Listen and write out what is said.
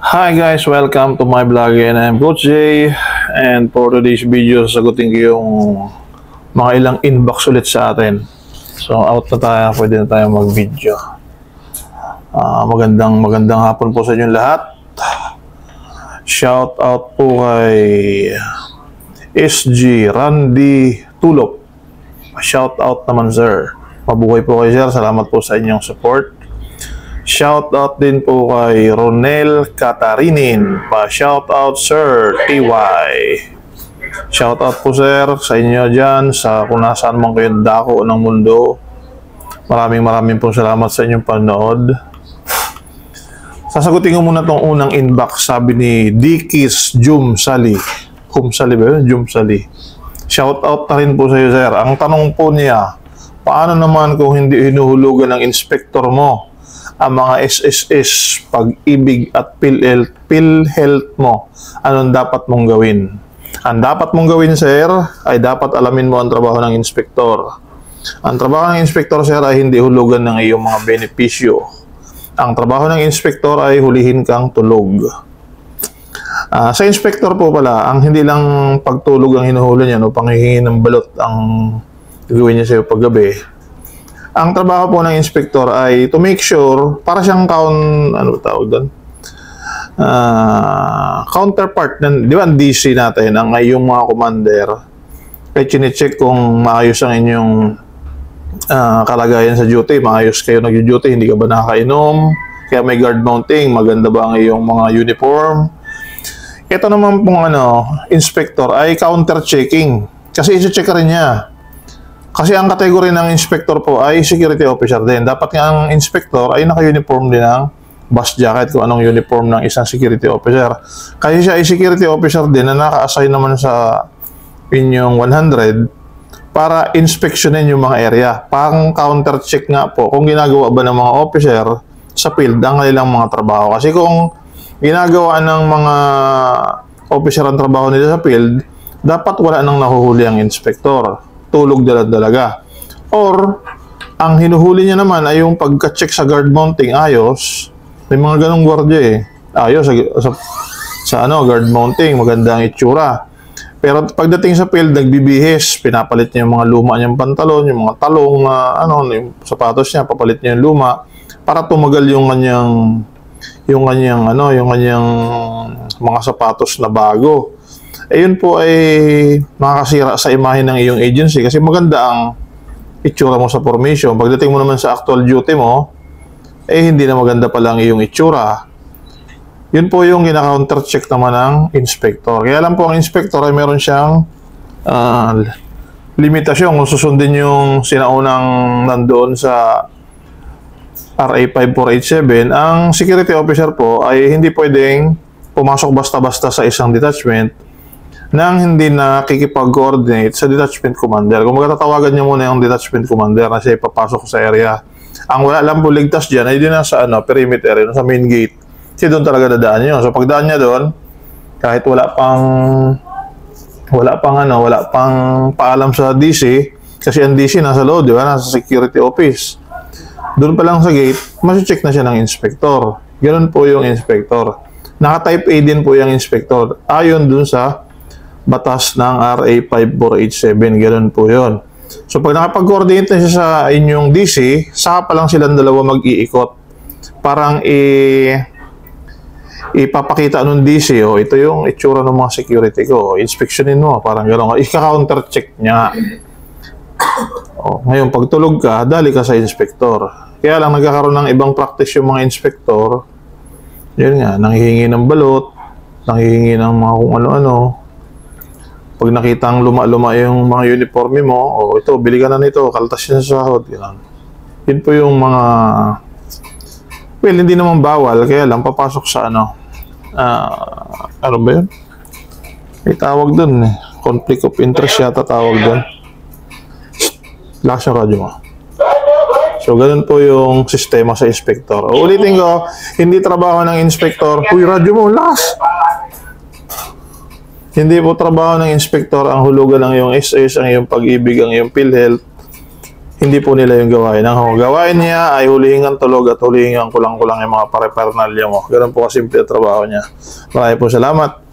Hi guys, welcome to my vlog and I'm Coach Jay, and for today's video sagutin ko yung mga ilang inbox ulit sa atin. So out na tayo, pwede na tayo mag video. Magandang hapon po sa inyo lahat. Shout out po kay SG Randy Tulop. Shout out naman sir. Mabuhay po kayo sir, salamat po sa inyong support. Shout out din po kay Ronel Katarinin. Shout out sir TY. Shout out po sir sa inyo dyan, sa kung nasaan man kayong dako ng mundo. Maraming po salamat sa inyong panood. Sasagutin ko muna tong unang inbox. Sabi ni Dikis Jumsali. Kumsali ba yun? Jumsali. Shout out na rin po sa iyo sir. Ang tanong po niya, paano naman kung hindi hinuhulugan ng inspektor mo ang mga SSS, pag-ibig at PhilHealth mo? Anong dapat mong gawin? Ang dapat mong gawin, sir, ay dapat alamin mo ang trabaho ng inspektor. Ang trabaho ng inspektor, sir, ay hindi hulugan ng iyong mga benepisyo. Ang trabaho ng inspektor ay hulihin kang tulog. Sa inspektor po pala, ang hindi lang pagtulog ang hinuhuli niya, no, panghihingi ng balot ang gawin niya sa iyo paggabi. Ang trabaho po ng inspektor ay to make sure, para siyang counterpart ng, di ba, DC natin, ang iyong mga commander, kaya chine-check kung maayos ang inyong kalagayan sa duty, maayos kayo nag-duty, hindi ka ba nakakainom, kaya may guard mounting, maganda ba ang iyong mga uniform. Ito naman pong inspector ay counter-checking, kasi isi-check rin niya. Kasi ang kategory ng inspector po ay security officer din. Dapat nga ang inspector ay naka-uniform din ng bus jacket, kung anong uniform ng isang security officer. Kasi siya ay security officer din na naka-assign naman sa inyong 100 para inspeksyonin yung mga area. Pang counter-check nga po kung ginagawa ba ng mga officer sa field ang kanilang mga trabaho. Kasi kung ginagawa ng mga officer ang trabaho nila sa field, dapat wala nang nahuhuli ang inspector. Tulog dalaga. Or, ang hinuhuli niya naman ay yung pagka-check sa guard mounting, ayos. May mga ganong gwardiya eh. Ayos, sa guard mounting, maganda ang itsura. Pero pagdating sa field, nagbibihis, pinapalit niya yung mga luma niyang pantalon, yung mga talong, yung sapatos niya, papalit niya yung luma, para tumagal yung kanyang mga sapatos na bago. Yun po ay makakasira sa imahe ng iyong agency kasi maganda ang itsura mo sa formation. Pagdating mo naman sa actual duty mo, hindi na maganda pala ang iyong itsura. Yun po yung kina-counter-check naman ng inspector. Kaya lang po ang inspector ay meron siyang limitasyon kung susundin yung sinaunang nandoon sa RA 5487. Ang security officer po ay hindi pwedeng pumasok basta-basta sa isang detachment nang hindi nakikipag-coordinate sa detachment commander. Kung magtatawagan niyo muna yung detachment commander na siya ipapasok sa area. Ang wala lang po ligtas dyan ay din sa perimeter, sa main gate. Kasi doon talaga dadaan nyo. So pagdaan niya doon, kahit wala pang paalam sa DC, kasi ang DC nasa loob, di ba? Nasa security office. Doon pa lang sa gate, masi-check na siya ng inspector. Ganun po yung inspector. Naka-type A din po yung inspector. Ayon dun sa batas ng RA 5487, ganoon po yun. So pag nakapag-coordinate na siya sa inyong DC, saka pa lang silang dalawa mag-iikot. Parang ipapakita nung DC, ito yung itsura ng mga security ko, inspeksyonin mo, parang gano'n. Ika-counter-check niya. Ngayon, pag tulog ka, dali ka sa inspektor. Kaya lang nagkakaroon ng ibang practice yung mga inspektor. Yun nga, nanghihingi ng balot, nanghihingi ng mga kung ano-ano. Pag nakitang luma-luma yung mga uniforme mo, ito, bili ka na nito, kaltas yun sa sahod. Yun po yung mga, well, hindi naman bawal, kaya lang papasok sa ano ba yun? May tawag dun eh. Conflict of interest yata tawag dun. Lakas yung radyo mo. So, ganun po yung sistema sa inspector. Ulitin ko, hindi trabaho ng inspector, uy, radyo mo, lakas! Hindi po trabaho ng inspektor ang hulugan ng iyong SS, ang iyong pag-ibig, ang iyong PhilHealth. hindi po nila yung gawain. Ang gawain niya ay hulihingan tulog at hulihingan kulang-kulang yung mga pare-parnalya mo. Ganun po kasimple ang trabaho niya. Maraming po salamat.